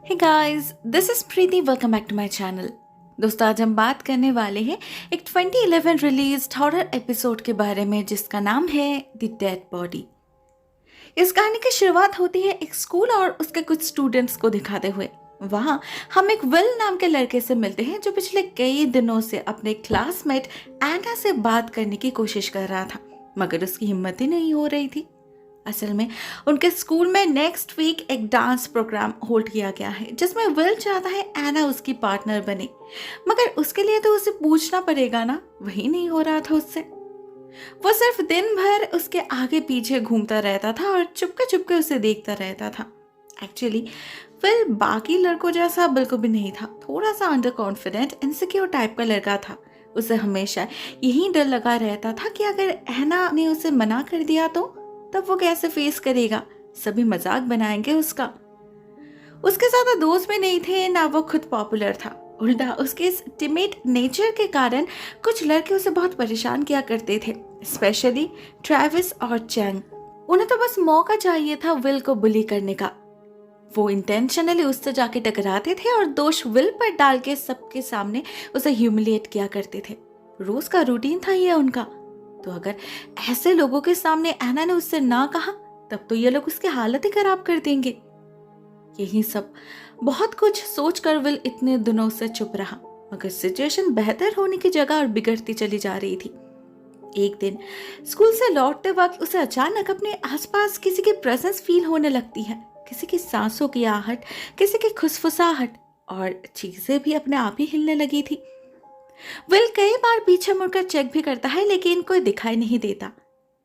Hey guys, this is Preeti. Welcome back to my channel. दोस्तों, आज हम बात करने वाले हैं एक 2011 रिलीज हॉरर एपिसोड के बारे में जिसका नाम है द डेड बॉडी। इस कहानी की शुरुआत होती है एक स्कूल और उसके कुछ स्टूडेंट्स को दिखाते हुए। वहाँ हम एक विल नाम के लड़के से मिलते हैं जो पिछले कई दिनों से अपने क्लासमेट एना से बात करने की कोशिश कर रहा था, मगर उसकी हिम्मत ही नहीं हो रही थी। असल में उनके स्कूल में नेक्स्ट वीक एक डांस प्रोग्राम होल्ड किया गया है जिसमें विल चाहता है एना उसकी पार्टनर बने, मगर उसके लिए तो उसे पूछना पड़ेगा ना। वही नहीं हो रहा था उससे। वो सिर्फ दिन भर उसके आगे पीछे घूमता रहता था और चुपके चुपके उसे देखता रहता था। एक्चुअली विल बाकी लड़कों जैसा बिल्कुल भी नहीं था। थोड़ा सा अंडर कॉन्फिडेंट इनसिक्योर टाइप का लड़का था। उसे हमेशा यही डर लगा रहता था कि अगर एना ने उसे मना कर दिया तो तब वो कैसे फेस करेगा। सभी मजाक बनाएंगे उसका। उसके ज्यादा दोस्त भी नहीं थे, ना वो खुद पॉपुलर था। उल्टा उसके इस टिमेट नेचर के कारण कुछ लड़के उसे बहुत परेशान किया करते थे, स्पेशली ट्रेविस और चैंग। उन्हें तो बस मौका चाहिए था विल को बुली करने का। वो इंटेंशनली उससे जाके टकराते थे और दोष विल पर डाल के सबके सामने उसे ह्यूमिलिएट किया करते थे। रोज का रूटीन था ये उनका। तो अगर ऐसे लोगों के सामने एना ने उससे ना कहा तब तो ये लोग उसकी हालत ही खराब कर देंगे। यही सब बहुत कुछ सोचकर विल इतने दिनों से चुप रहा, मगर सिचुएशन बेहतर होने की जगह और बिगड़ती चली जा रही थी। एक दिन स्कूल से लौटते वक्त उसे अचानक अपने आसपास किसी की प्रेजेंस फील होने लगती है। किसी की सांसों की आहट, किसी की खुसफुसाहट, और चीजें भी अपने आप ही हिलने लगी थी। विल कई बार पीछे मुड़कर चेक भी करता है लेकिन कोई दिखाई नहीं देता।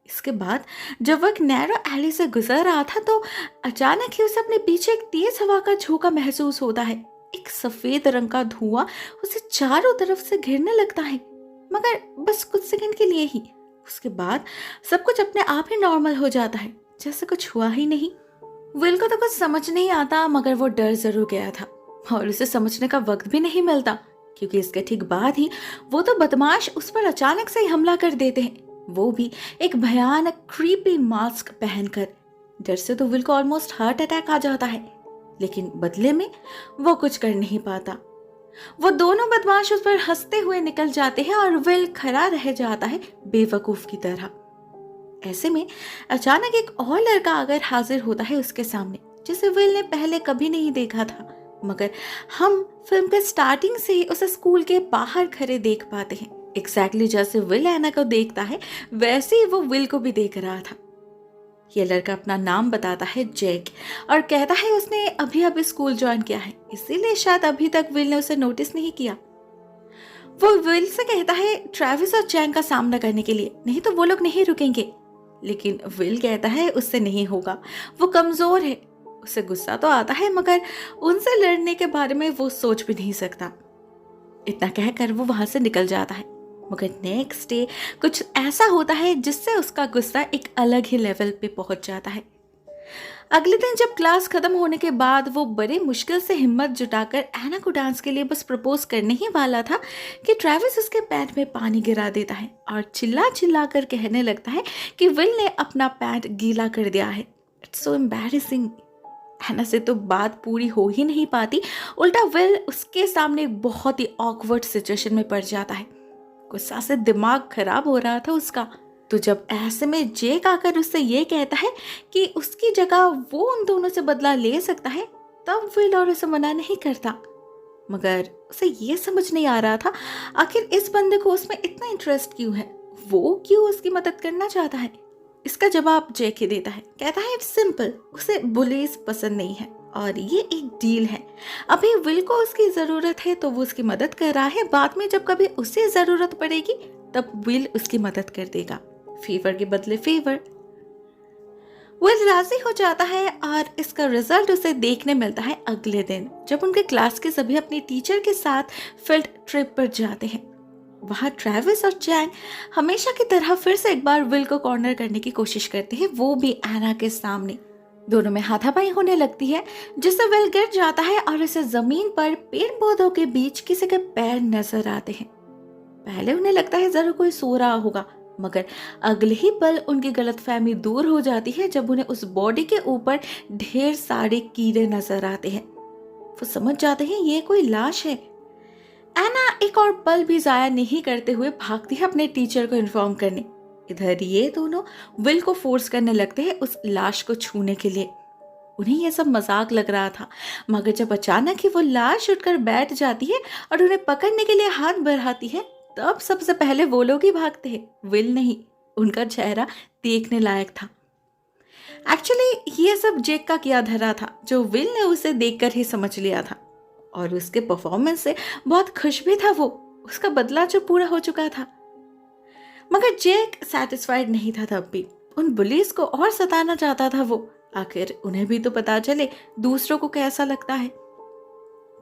इसके बाद जब वह एक नैरो एली से गुजर रहा था तो अचानक ही उसे अपने पीछे एक तेज हवा का झोंका महसूस होता है। एक सफेद रंग का धुआं उसे चारों तरफ से घिरने लगता है, मगर बस कुछ सेकंड के लिए ही। उसके बाद सब कुछ अपने आप ही नॉर्मल हो जाता है, जैसे कुछ हुआ ही नहीं। विल को तो कुछ समझ नहीं आता, मगर वो डर जरूर गया था और उसे समझने का वक्त भी नहीं मिलता, क्योंकि इसके ठीक बाद ही वो तो बदमाश उस पर अचानक से ही हमला कर देते हैं, वो भी एक भयानक क्रीपी मास्क पहनकर। डर से तो विल को ऑलमोस्ट हार्ट अटैक आ जाता है, लेकिन बदले में वो कुछ कर नहीं पाता। वो दोनों बदमाश उस पर हंसते हुए निकल जाते हैं और विल खड़ा रह जाता है बेवकूफ की तरह। ऐसे में अचानक एक और लड़का आकर हाजिर होता है उसके सामने, जिसे विल ने पहले कभी नहीं देखा था, मगर हम फिल्म के स्टार्टिंग से ही उसे स्कूल के बाहर खड़े देख पाते हैं। एग्जैक्टली जैसे विल एना को देखता है वैसे ही वो विल को भी देख रहा था। ये लड़का अपना नाम बताता है जैक, और कहता है उसने अभी अभी स्कूल ज्वाइन किया है, इसीलिए शायद अभी तक विल ने उसे नोटिस नहीं किया। वो विल से कहता है ट्रेविस और चैंग का सामना करने के लिए, नहीं तो वो लोग नहीं रुकेंगे। लेकिन विल कहता है उससे नहीं होगा, वो कमजोर है। उसे गुस्सा तो आता है, मगर उनसे लड़ने के बारे में वो सोच भी नहीं सकता। इतना कहकर वो वहां से निकल जाता है, मगर नेक्स्ट डे कुछ ऐसा होता है जिससे उसका गुस्सा एक अलग ही लेवल पे पहुंच जाता है। अगले दिन जब क्लास खत्म होने के बाद वो बड़े मुश्किल से हिम्मत जुटाकर एना को डांस के लिए बस प्रपोज करने ही वाला था कि ट्रेविस उसके पैंट में पानी गिरा देता है और चिल्ला चिल्ला कर कहने लगता है कि विल ने अपना पैंट गीला कर दिया है। It's so embarrassing. एना से तो बात पूरी हो ही नहीं पाती, उल्टा विल उसके सामने एक बहुत ही ऑकवर्ड सिचुएशन में पड़ जाता है। गुस्सा से दिमाग खराब हो रहा था उसका। तो जब ऐसे में जेक आकर उससे ये कहता है कि उसकी जगह वो उन दोनों से बदला ले सकता है, तब विल और उसे मना नहीं करता। मगर उसे ये समझ नहीं आ रहा था आखिर इस बंदे को उसमें इतना इंटरेस्ट क्यों है, वो क्यों उसकी मदद करना चाहता है। इसका जवाब जेक ही देता है। कहता है इट्स सिंपल, उसे बुलीज पसंद नहीं है और ये एक डील है। अभी विल को उसकी जरूरत है तो वो उसकी मदद कर रहा है, बाद में जब कभी उसे जरूरत पड़ेगी तब विल उसकी मदद कर देगा, फेवर के बदले फेवर। विल राजी हो जाता है और इसका रिजल्ट उसे देखने मिलता है अगले दिन, जब उनके क्लास के सभी अपने टीचर के साथ फील्ड ट्रिप पर जाते हैं। वहां ट्रेविस और चैंग हमेशा की तरह फिर से एक बार विल को कॉर्नर करने की कोशिश करते हैं, वो भी एना के सामने। दोनों में हाथापाई होने लगती है, जिससे विल गिर जाता है और उसे जमीन पर पेड़ पौधों के बीच किसी के पैर नजर आते हैं। पहले उन्हें लगता है जरूर कोई सो रहा होगा, मगर अगले ही पल उनकी गलतफहमी दूर हो जाती है जब उन्हें उस बॉडी के ऊपर ढेर सारे कीड़े नजर आते हैं। वो समझ जाते हैं ये कोई लाश है। एना एक और पल भी जाया नहीं करते हुए भागती है अपने टीचर को इन्फॉर्म करने। इधर ये दोनों विल को फोर्स करने लगते हैं उस लाश को छूने के लिए। उन्हें यह सब मजाक लग रहा था, मगर जब अचानक ही वो लाश उठकर बैठ जाती है और उन्हें पकड़ने के लिए हाथ बढ़ाती है, तब सबसे पहले वो लोग ही भागते हैं, विल नहीं। उनका चेहरा देखने लायक था। एक्चुअली ये सब जेक का किया धरा था, जो विल ने उसे देखकर ही समझ लिया था, और उसके परफॉर्मेंस से बहुत खुश भी था वो। उसका बदला जो पूरा हो चुका था। मगर जेक सेटिस्फाइड नहीं था तब भी। उन बुलीज को और सताना चाहता था वो। आखिर उन्हें भी तो पता चले दूसरों को कैसा लगता है।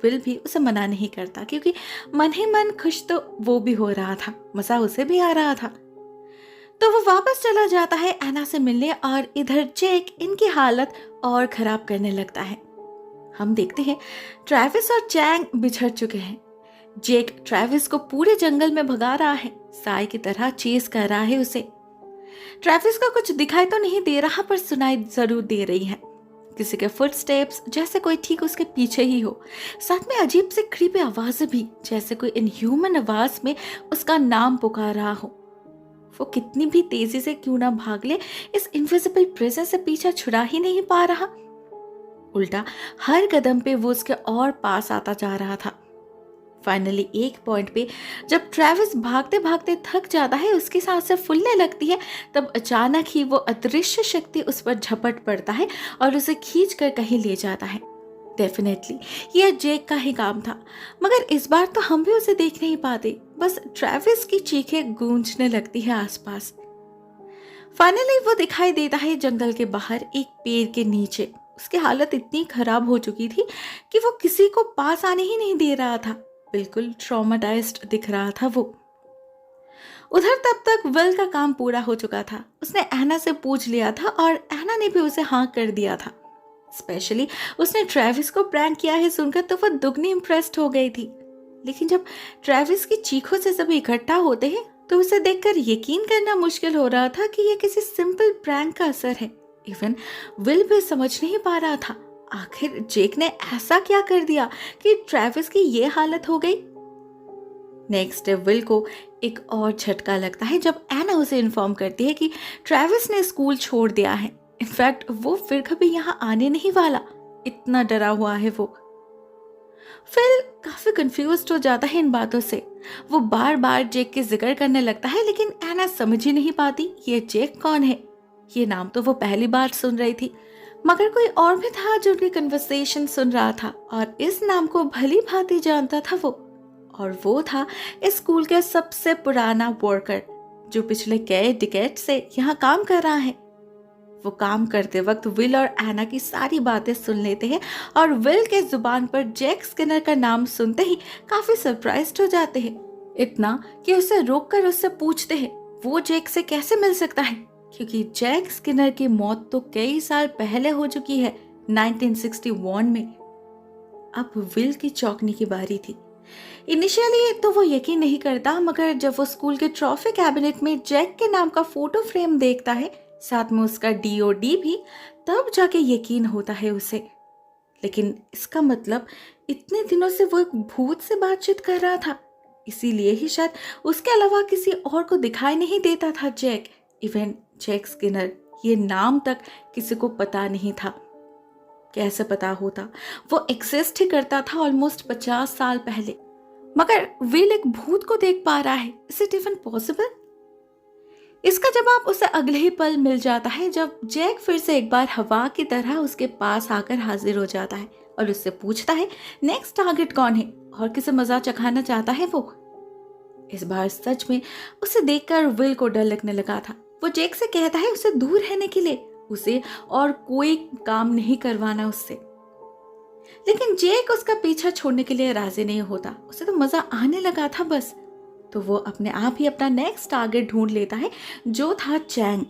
विल भी उसे मना नहीं करता, क्योंकि मन ही मन खुश तो वो भी हो रहा था, मजा उसे भी आ रहा था। तो वो वापस चला जाता है एना से मिलने, और इधर जेक इनकी हालत और खराब करने लगता है। हम देखते हैं ट्रेविस और चैंग बिछड़ चुके हैं। जेक ट्रेविस को पूरे जंगल में भगा रहा है, साई की तरह चेस कर रहा है उसे। ट्रेविस का कुछ दिखाई तो नहीं दे रहा, पर सुनाई जरूर दे रही है किसी के फुटस्टेप्स, जैसे कोई ठीक उसके पीछे ही हो। साथ में अजीब सी क्रीपी आवाजें भी, जैसे कोई इनह्यूमन आवाज में उसका नाम पुकार रहा हो। वो कितनी भी तेजी से क्यों ना भाग ले, इस इनविजिबल प्रेजेंस से पीछा छुड़ा ही नहीं पा रहा। उल्टा हर कदम पे वो उसके और पास आता जा रहा था। फाइनली एक पॉइंट पे जब ट्रेविस भागते भागते थक जाता है, उसकी सांसें फूलने लगती है, तब अचानक ही वो अदृश्य शक्ति उस पर झपट पड़ता है और उसे खींच कर कहीं ले जाता है। डेफिनेटली यह जेक का ही काम था, मगर इस बार तो हम भी उसे देख नहीं पाते, बस ट्रेविस की चीखें गूंजने लगती है आसपास। फाइनली वो दिखाई देता है जंगल के बाहर एक पेड़ के नीचे। उसकी हालत इतनी खराब हो चुकी थी कि वो किसी को पास आने ही नहीं दे रहा था। बिल्कुल ट्रॉमाटाइज्ड दिख रहा था वो। उधर तब तक विल का काम पूरा हो चुका था। उसने एना से पूछ लिया था और एना ने भी उसे हाँ कर दिया था। स्पेशली उसने ट्रेविस को प्रैंक किया है सुनकर तो वो दुगनी इम्प्रेस्ड हो गई थी। लेकिन जब ट्रेविस की चीखों से सभी इकट्ठा होते हैं तो उसे देखकर यकीन करना मुश्किल हो रहा था कि यह किसी सिंपल प्रैंक का असर है। इवन विल भी समझ नहीं पा रहा था आखिर जेक ने ऐसा क्या कर दिया कि ट्रेविस की ये हालत हो गई। नेक्स्ट डे विल को एक और झटका लगता है जब एना उसे इन्फॉर्म करती है कि ट्रेविस ने स्कूल छोड़ दिया है। इनफैक्ट वो फिर कभी यहाँ आने नहीं वाला, इतना डरा हुआ है वो। फिल काफी कंफ्यूज्ड हो जाता है इन बातों से। वो बार बार जेक की जिक्र करने लगता है, लेकिन एना समझ ही नहीं पाती ये जेक कौन है। ये नाम तो वो पहली बार सुन रही थी, मगर कोई और भी था जो उनकी कन्वर्सेशन सुन रहा था और इस नाम को भली भांति जानता था वो। और वो था इस स्कूल के सबसे पुराना वर्कर, जो पिछले कई डिकेड से यहाँ काम कर रहा है। वो काम करते वक्त विल और एना की सारी बातें सुन लेते हैं और विल के जुबान पर जैक स्किनर का नाम सुनते ही काफी सरप्राइज्ड हो जाते हैं, इतना कि उसे रोककर उससे पूछते हैं वो जैक से कैसे मिल सकता है, क्योंकि जैक स्किनर की मौत तो कई साल पहले हो चुकी है, 1961 में। अब विल की चौंकने की बारी थी। इनिशियली तो वो यकीन नहीं करता, मगर जब वो स्कूल के ट्रॉफी कैबिनेट में जैक के नाम का फोटो फ्रेम देखता है, साथ में उसका DOD भी, तब जाके यकीन होता है उसे। लेकिन इसका मतलब इतने दिनों से वो एक भूत से बातचीत कर रहा था, इसीलिए ही शायद उसके अलावा किसी और को दिखाई नहीं देता था जैक। इवन जैक स्किनर ये नाम तक किसी को पता नहीं था। कैसे पता होता, वो एग्जिस्ट ही करता था ऑलमोस्ट 50 साल पहले, मगर विल एक भूत को देख पा रहा है। Is it even possible? इसका जवाब उसे अगले ही पल मिल जाता है जब जैक फिर से एक बार हवा की तरह उसके पास आकर हाजिर हो जाता है और उससे पूछता है नेक्स्ट टारगेट कौन है और किसे मजा चखाना चाहता है वो। इस बार सच में उसे देखकर विल को डर लगने लगा था। वो जैक से कहता है उसे दूर रहने के लिए, उसे और कोई काम नहीं करवाना उससे। लेकिन जैक उसका पीछा छोड़ने के लिए राजी नहीं होता। उसे तो मजा आने लगा था बस। तो वो अपने आप ही अपना नेक्स्ट टारगेट ढूंढ लेता है, जो था चैंग।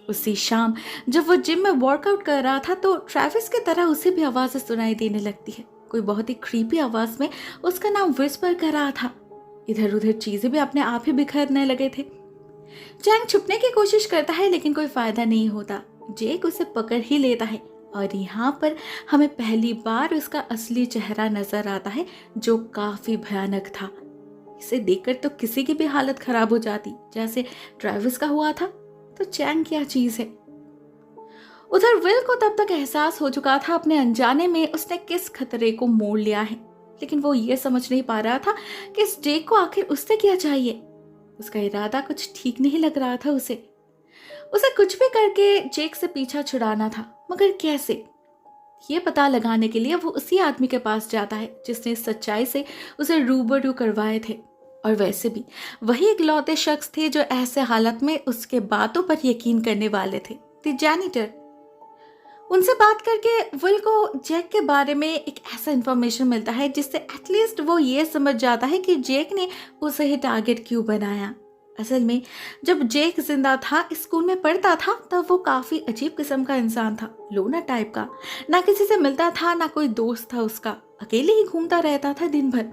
उसी शाम जब वो जिम में वर्कआउट कर रहा था तो ट्रेविस की तरह उसे भी आवाजें सुनाई देने लगती है। कोई बहुत ही क्रीपी आवाज में उसका नाम विस्पर कर रहा था। इधर उधर चीजें भी अपने आप ही बिखरने लगे थे। चैंग छुपने की कोशिश करता है, लेकिन कोई फायदा नहीं होता। जैक उसे पकड़ ही लेता है और यहाँ पर हमें पहली बार उसका असली चेहरा नजर आता है, जो काफी भयानक था। इसे देखकर तो किसी की भी हालत खराब हो जाती, जैसे ट्रेविस का हुआ था। तो चैंग क्या चीज है। उधर विल को तब तक एहसास हो चुका था अपने अनजाने में उसने किस खतरे को मोड़ लिया है, लेकिन वो ये समझ नहीं पा रहा था कि इस जेक को आखिर उससे क्या चाहिए। उसका इरादा कुछ ठीक नहीं लग रहा था। उसे कुछ भी करके जेक से पीछा छुड़ाना था, मगर कैसे? ये पता लगाने के लिए वो उसी आदमी के पास जाता है जिसने सच्चाई से उसे रूबरू करवाए थे। और वैसे भी वही इकलौते शख्स थे जो ऐसे हालत में उसके बातों पर यकीन करने वाले थे, द जैनिटर। उनसे बात करके विल को जेक के बारे में एक ऐसा इंफॉर्मेशन मिलता है जिससे एटलीस्ट वो ये समझ जाता है कि जेक ने उसे ही टारगेट क्यों बनाया। असल में जब जेक जिंदा था, स्कूल में पढ़ता था, तब वो काफी अजीब किस्म का इंसान था, लोनर टाइप का। ना किसी से मिलता था, ना कोई दोस्त था उसका, अकेले ही घूमता रहता था दिन भर।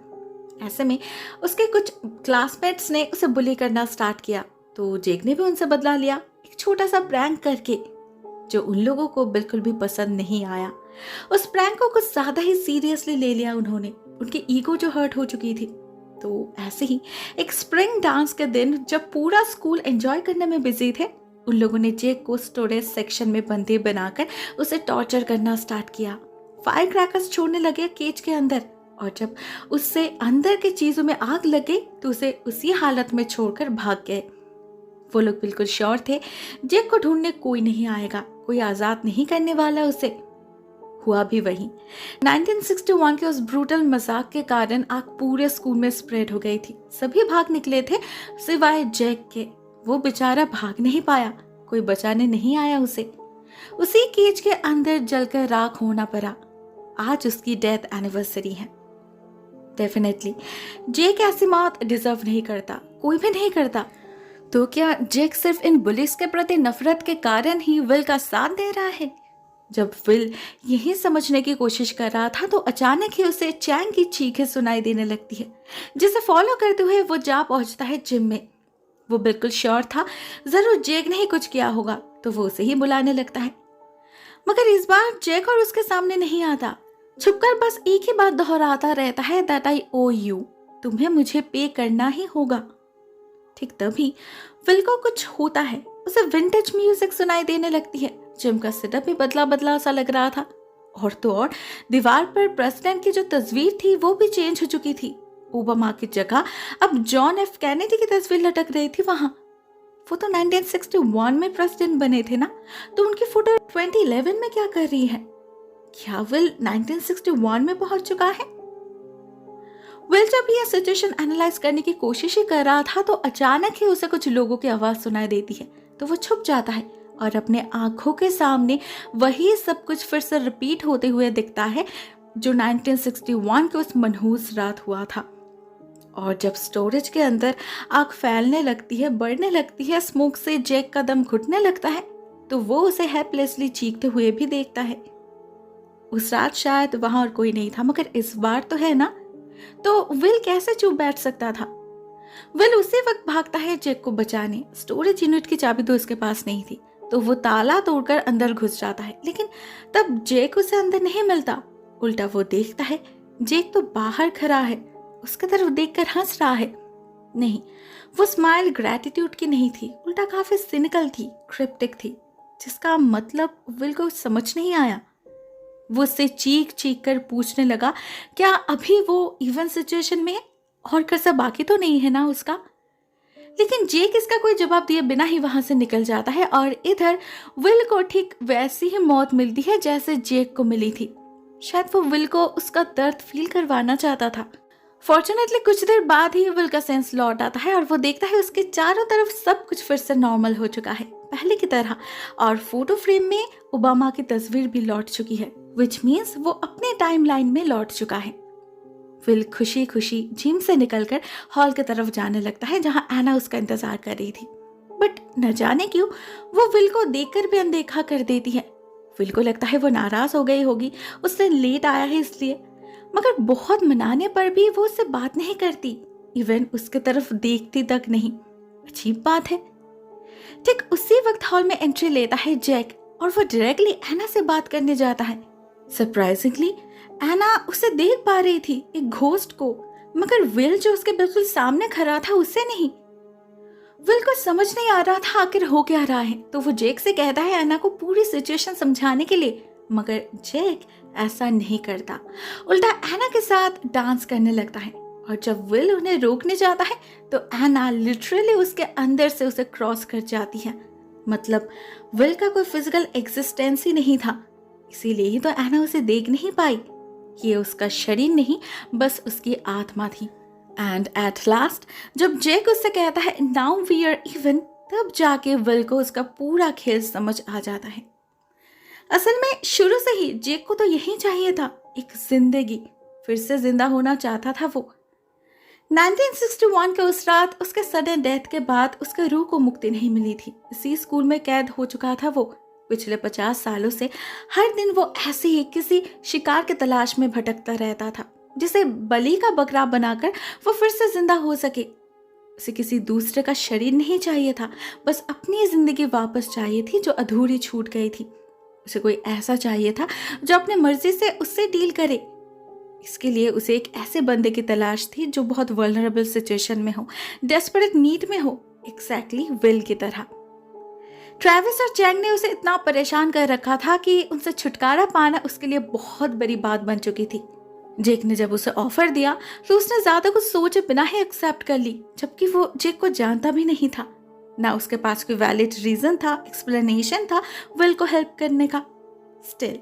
ऐसे में उसके कुछ क्लासमेट्स ने उसे बुली करना स्टार्ट किया, तो जेक ने भी उनसे बदला लिया, एक छोटा सा प्रैंक करके, जो उन लोगों को बिल्कुल भी पसंद नहीं आया। उस प्रैंक को कुछ ज्यादा ही सीरियसली ले लिया उन्होंने, उनकी ईगो जो हर्ट हो चुकी थी। तो ऐसे ही एक स्प्रिंग डांस के दिन जब पूरा स्कूल एंजॉय करने में बिजी थे, उन लोगों ने जेक को स्टोरेज सेक्शन में बंदी बनाकर उसे टॉर्चर करना स्टार्ट किया। फायर क्रैकर्स छोड़ने लगे केज के अंदर, और जब उससे अंदर की चीजों में आग लग गई तो उसे उसी हालत में छोड़कर भाग गए। वो लोग बिल्कुल श्योर थे जेक को ढूंढने कोई नहीं आएगा, कोई आजाद नहीं करने वाला उसे। हुआ भी वही। 1961 के उस ब्रूटल मजाक के कारण आग पूरे स्कूल में स्प्रेड हो गई थी। सभी भाग निकले थे सिवाय जेक के। वो बेचारा भाग नहीं पाया, कोई बचाने नहीं आया उसे। उसी केज के अंदर जलकर राख होना पड़ा। आज उसकी डेथ एनिवर्सरी है। डेफिनेटली जेक ऐसी मौत डिजर्व नहीं करता, कोई भी नहीं करता। तो क्या जेक सिर्फ इन बुलिस के प्रति नफरत के कारण ही विल का साथ दे रहा है? जब विल यही समझने की कोशिश कर रहा था तो अचानक ही उसे चैंग की चीखें सुनाई देने लगती है, जिसे फॉलो करते हुए वो जा पहुंचता है जिम में। वो बिल्कुल श्योर था जरूर जेक ने ही कुछ किया होगा, तो वो उसे ही बुलाने लगता है। मगर इस बार जेक और उसके सामने नहीं आता, छुपकर बस एक ही बात दोहराता रहता है, दैट आई ओ यू, तुम्हें मुझे पे करना ही होगा। ठीक तभी विल को कुछ होता है, उसे विंटेज म्यूजिक सुनाई देने लगती है। जिम का सेटअप भी बदला बदला सा लग रहा था, और तो और दीवार पर प्रेसिडेंट की जो तस्वीर थी वो भी चेंज हो चुकी थी। ओबामा की जगह अब जॉन एफ कैनेडी की तस्वीर लटक रही थी वहां। वो तो 1961 में प्रेसिडेंट बने थे ना, तो उनकी फोटो 2011 में क्या कर रही है? क्या विल 1961 में पहुंच चुका है? विल जब यह सिचुएशन एनालाइज करने की कोशिश ही कर रहा था तो अचानक ही उसे कुछ लोगों की आवाज सुनाई देती है, तो वो छुप जाता है और अपने आंखों के सामने वही सब कुछ फिर से रिपीट होते हुए दिखता है जो 1961 के उस मनहूस रात हुआ था। और जब स्टोरेज के अंदर आग फैलने लगती है, बढ़ने लगती है, स्मोक से जेक का दम घुटने लगता है, तो वो उसे हेल्पलेसली चीखते हुए भी देखता है। उस रात शायद वहां और कोई नहीं था, मगर इस बार तो है ना। तो विल कैसे चुप बैठ सकता था? विल उसी वक्त भागता है जेक को बचाने। स्टोरेज यूनिट की चाबी तो उसके पास नहीं थी, तो वो ताला तोड़कर अंदर घुस जाता है, लेकिन तब जेक उसे अंदर नहीं मिलता। उल्टा वो देखता है जेक तो बाहर खड़ा है, उसकी तरफ देखकर हंस रहा है। नहीं, वो स्माइल ग्रेटिट्यूड की नहीं थी, उल्टा काफी सिनिकल थी, क्रिप्टिक थी, जिसका मतलब विल को समझ नहीं आया। वो उससे चीख चीख कर पूछने लगा क्या अभी वो इवन सिचुएशन में है और कैसा बाकी तो नहीं है ना उसका। लेकिन जेक इसका कोई जवाब दिए बिना ही वहां से निकल जाता है, और इधर विल को ठीक वैसी ही मौत मिलती है जैसे जेक को मिली थी। शायद वो विल को उसका दर्द फील करवाना चाहता था। फॉर्चुनेटली कुछ देर बाद ही विल का सेंस लौट आता है और वो देखता है उसके चारों तरफ सब कुछ फिर से नॉर्मल हो चुका है, पहले की तरह, और फोटो फ्रेम में ओबामा की तस्वीर भी लौट चुकी है, विच मीन्स वो अपने टाइमलाइन में लौट चुका है। विल खुशी खुशी जिम से निकलकर हॉल की तरफ जाने लगता है जहां एना उसका इंतजार कर रही थी, बट न जाने क्यों वो विल को देखकर भी अनदेखा कर देती है। विल को लगता है वो नाराज हो गई होगी, उससे लेट आया है इसलिए, मगर बहुत मनाने पर भी वो उससे बात नहीं करती, इवन उसके तरफ देखती तक नहीं। अजीब बात है। ठीक उसी वक्त हॉल में एंट्री लेता है जेक, और वो डायरेक्टली एना से बात करने जाता है। सरप्राइजिंगली एना उसे देख पा रही थी, एक घोस्ट को, मगर विल जो उसके बिल्कुल सामने खड़ा था उसे नहीं। विल को समझ नहीं आ रहा था आखिर हो क्या रहा है, तो वो जेक से कहता है एना को पूरी सिचुएशन समझाने के लिए, मगर जेक ऐसा नहीं करता, उल्टा एना के साथ डांस करने लगता है। और जब विल उन्हें रोकने जाता है तो एना लिटरली उसके अंदर से उसे क्रॉस कर जाती है। मतलब विल का कोई फिजिकल एग्जिस्टेंस ही नहीं था, इसीलिए ही तो एना उसे देख नहीं पाई। ये उसका शरीर नहीं, बस उसकी आत्मा थी। एंड एट लास्ट जब जेक उससे कहता है नाउ वी आर इवन, तब जाके विल को उसका पूरा खेल समझ आ जाता है। असल में शुरू से ही जेक को तो यही चाहिए था, एक जिंदगी, फिर से जिंदा होना चाहता था वो। 1961 के उस रात उसके सडन डेथ के बाद उसके रूह को मुक्ति नहीं मिली थी। इसी स्कूल में कैद हो चुका था वो। पिछले 50 सालों से हर दिन वो ऐसे ही किसी शिकार के तलाश में भटकता रहता था, जिसे बलि का बकरा बनाकर वो फिर से जिंदा हो सके। उसे किसी दूसरे का शरीर नहीं चाहिए था, बस अपनी जिंदगी वापस चाहिए थी जो अधूरी छूट गई थी। उसे कोई ऐसा चाहिए था जो अपने मर्जी से उससे डील करे। इसके लिए उसे एक ऐसे बंदे की तलाश थी जो बहुत वल्नरेबल सिचुएशन में हो, डेस्परेट नीड में हो, एग्जैक्टली विल की तरह। ट्रेविस और चैंग ने उसे इतना परेशान कर रखा था कि उनसे छुटकारा पाना उसके लिए बहुत बड़ी बात बन चुकी थी। जेक ने जब उसे ऑफर दिया तो उसने ज्यादा कुछ सोचे बिना ही एक्सेप्ट कर ली, जबकि वो जेक को जानता भी नहीं था। ना उसके पास कोई वैलिड रीजन था, एक्सप्लेनेशन था विल को हेल्प करने का। स्टिल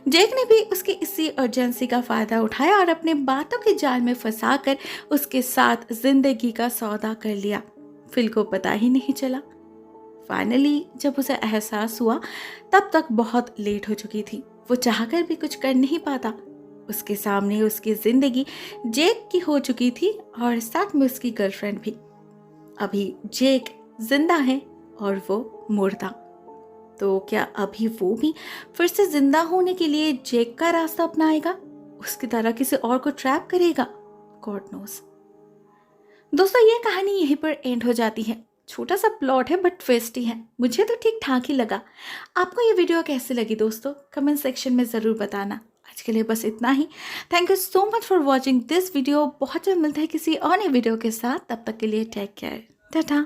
जेक ने भी उसकी इसी अर्जेंसी का फायदा उठाया और अपने बातों के जाल में फंसाकर उसके साथ जिंदगी का सौदा कर लिया। फिल को पता ही नहीं चला। फाइनली जब उसे एहसास हुआ तब तक बहुत लेट हो चुकी थी। वो चाहकर भी कुछ कर नहीं पाता। उसके सामने उसकी जिंदगी जेक की हो चुकी थी और साथ में उसकी गर्लफ्रेंड भी। अभी जेक जिंदा है और वो मुर्दा। तो क्या अभी वो भी फिर से जिंदा होने के लिए जेक का रास्ता अपनाएगा, उसकी तरह किसी और को ट्रैप करेगा? God knows. दोस्तों ये कहानी यहीं पर एंड हो जाती है। छोटा सा प्लॉट है बट ट्विस्टी है। मुझे तो ठीक ठाक ही लगा। आपको ये वीडियो कैसी लगी दोस्तों, कमेंट सेक्शन में ज़रूर बताना। आज के लिए बस इतना ही। Thank you so much for watching this video. बहुत जल्द मिलता है किसी और नए वीडियो के साथ। तब तक के लिए टेक केयर, टाटा।